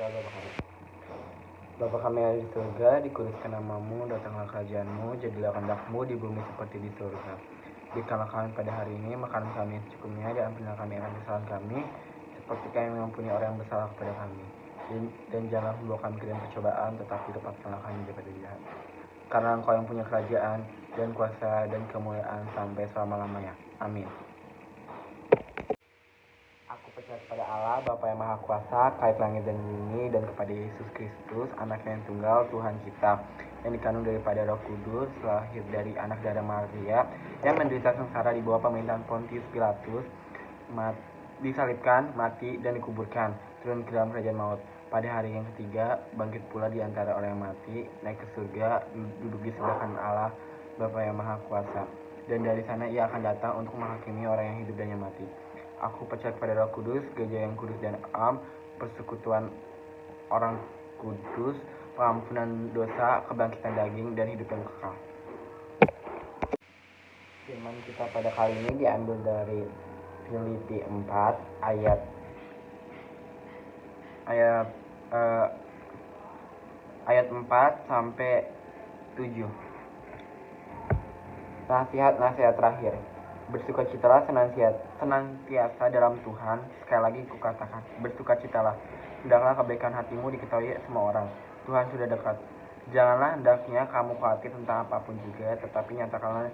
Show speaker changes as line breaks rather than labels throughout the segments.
Doa Bapa kami. Bapa kami yang di surga, dikuduskan namamu, datanglah kerajaanmu, jadilah kehendak-mu di bumi seperti di surga. Berikanlah kami pada hari ini makanan kami yang secukupnya, dan ampunilah kami akan kesalahan kami, seperti kami mengampuni orang yang bersalah kepada kami. Dan janganlah membawa kami ke dalam percobaan, tetapi lepaskanlah kami daripada jahat. Karena Engkau yang punya kerajaan, dan kuasa, dan kemuliaan sampai selama-lamanya. Amin. Aku percaya kepada Allah, Bapa yang Maha Kuasa, Kait langit dan bumi, dan kepada Yesus Kristus, Anaknya yang tunggal, Tuhan kita, yang dikandung daripada Roh Kudus, lahir dari anak darah Maria, yang menderita sengsara di bawah pemerintahan Pontius Pilatus, disalibkan, mati, dan dikuburkan, turun ke dalam kerajaan maut. Pada hari yang ketiga, bangkit pula di antara orang yang mati, naik ke surga, duduk di sebelah kanan Allah, Bapa yang Maha Kuasa. Dan dari sana ia akan datang untuk menghakimi orang yang hidup dan yang mati. Aku percaya kepada Roh Kudus, gereja yang kudus dan am, persekutuan orang kudus, pengampunan dosa, kebangkitan daging, dan hidup yang kekal. Firman kita pada kali ini diambil dari Filipi 4 ayat 4 sampai 7. Nasihat terakhir. Bersukacitalah senantiasa dalam Tuhan. Sekali lagi kukatakan, bersukacitalah. Hendaklah kebaikan hatimu diketahui semua orang. Tuhan sudah dekat. Janganlah hendaknya kamu khawatir tentang apapun juga, tetapi nyatakanlah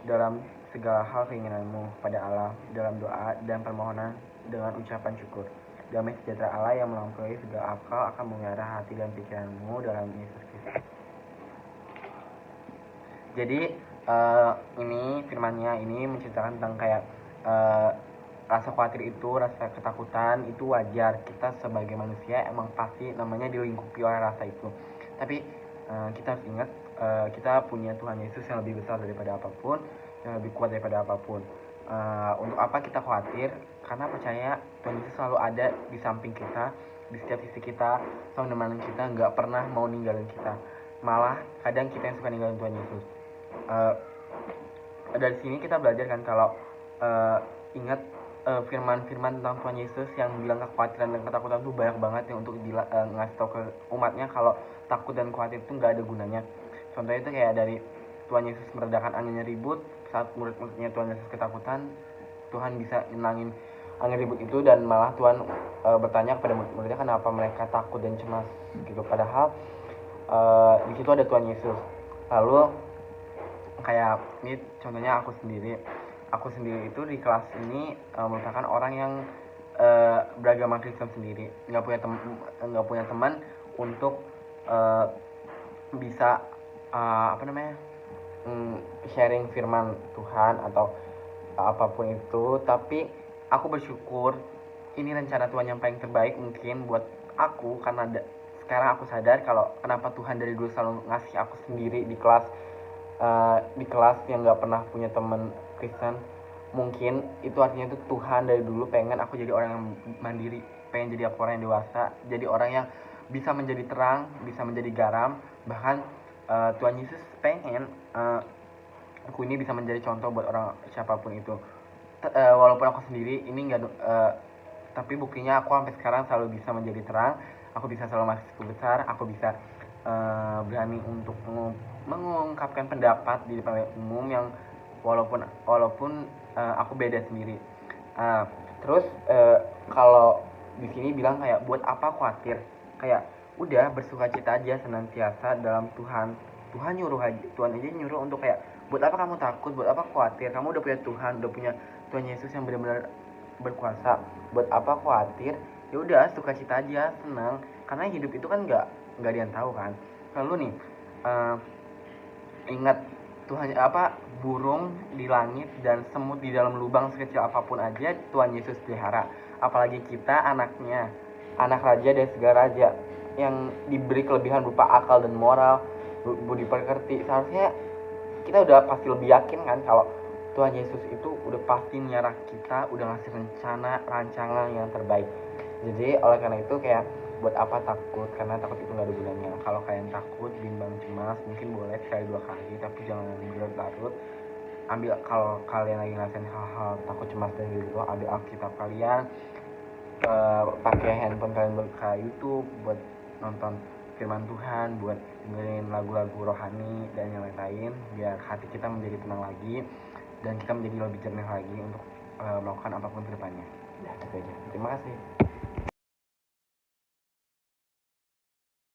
dalam segala hal keinginanmu pada Allah dalam doa dan permohonan dengan ucapan syukur. Damai sejahtera Allah yang melampaui segala akal akan memelihara hati dan pikiranmu dalam Yesus Kristus. Jadi ini firmannya ini menceritakan tentang kayak rasa khawatir itu, rasa ketakutan itu wajar. Kita sebagai manusia emang pasti namanya dilingkupi oleh rasa itu. Tapi kita harus ingat kita punya Tuhan Yesus yang lebih besar daripada apapun, yang lebih kuat daripada apapun. Untuk apa kita khawatir? Karena percaya Tuhan Yesus selalu ada di samping kita, di setiap sisi kita, selalu menemani kita, nggak pernah mau ninggalin kita. Malah kadang kita yang suka ninggalin Tuhan Yesus. Dari sini kita belajar kan kalau ingat firman-firman tentang Tuhan Yesus yang bilang kekhawatiran dan ketakutan itu banyak banget yang untuk ngasih tahu ke umatnya kalau takut dan khawatir itu nggak ada gunanya. Contohnya itu kayak dari Tuhan Yesus meredakan anginnya ribut, saat murid-muridnya Tuhan Yesus ketakutan, Tuhan bisa nenangin angin ribut itu, dan malah Tuhan bertanya kepada murid-muridnya kenapa mereka takut dan cemas gitu. Padahal di situ ada Tuhan Yesus. Lalu kayak ini contohnya aku sendiri itu di kelas ini merupakan orang yang beragama Kristen sendiri, nggak punya teman untuk bisa sharing firman Tuhan atau apapun itu. Tapi aku bersyukur ini rencana Tuhan yang paling terbaik mungkin buat aku, karena sekarang aku sadar kalau kenapa Tuhan dari dulu selalu ngasih aku sendiri di kelas yang nggak pernah punya teman Kristen. Mungkin itu artinya itu Tuhan dari dulu pengen aku jadi orang yang mandiri, pengen jadi aku orang yang dewasa, jadi orang yang bisa menjadi terang, bisa menjadi garam. Bahkan Tuhan Yesus pengen aku ini bisa menjadi contoh buat orang siapapun itu. Walaupun aku sendiri ini nggak tapi buktinya aku sampai sekarang selalu bisa menjadi terang. Aku bisa selalu masuk besar, aku bisa berani untuk mengungkapkan pendapat di depan umum yang walaupun aku beda sendiri. Terus kalau di sini bilang kayak buat apa khawatir, kayak udah bersukacita aja senantiasa dalam Tuhan. Tuhan aja nyuruh untuk kayak buat apa kamu takut, buat apa khawatir, kamu udah punya Tuhan, udah punya Tuhan Yesus yang benar-benar berkuasa. Buat apa khawatir? Ya udah sukacita aja, senang, karena hidup itu kan nggak ada yang tahu kan. Lalu nih ingat Tuhan burung di langit dan semut di dalam lubang sekecil apapun aja Tuhan Yesus pelihara. Apalagi kita anaknya, anak raja dan segala raja yang diberi kelebihan berupa akal dan moral, budi pekerti. Seharusnya kita udah pasti lebih yakin kan kalau Tuhan Yesus itu udah pasti nyarah kita, udah ngasih rencana, rancangan yang terbaik. Jadi oleh karena itu kayak buat apa takut, karena takut itu gak ada gunanya. Kalau kalian takut, bimbang, cemas, mungkin boleh sekali dua kali, tapi jangan berlarut. Ambil, kalau kalian lagi ngerasain hal-hal takut, cemas dan gitu, ambil Alkitab kalian, pakai handphone kalian buka YouTube buat nonton firman Tuhan, buat dengerin lagu-lagu rohani dan yang lain-lain, biar hati kita menjadi tenang lagi dan kita menjadi lebih jernih lagi untuk melakukan apapun ke depannya. Ya, itu aja. Terima kasih.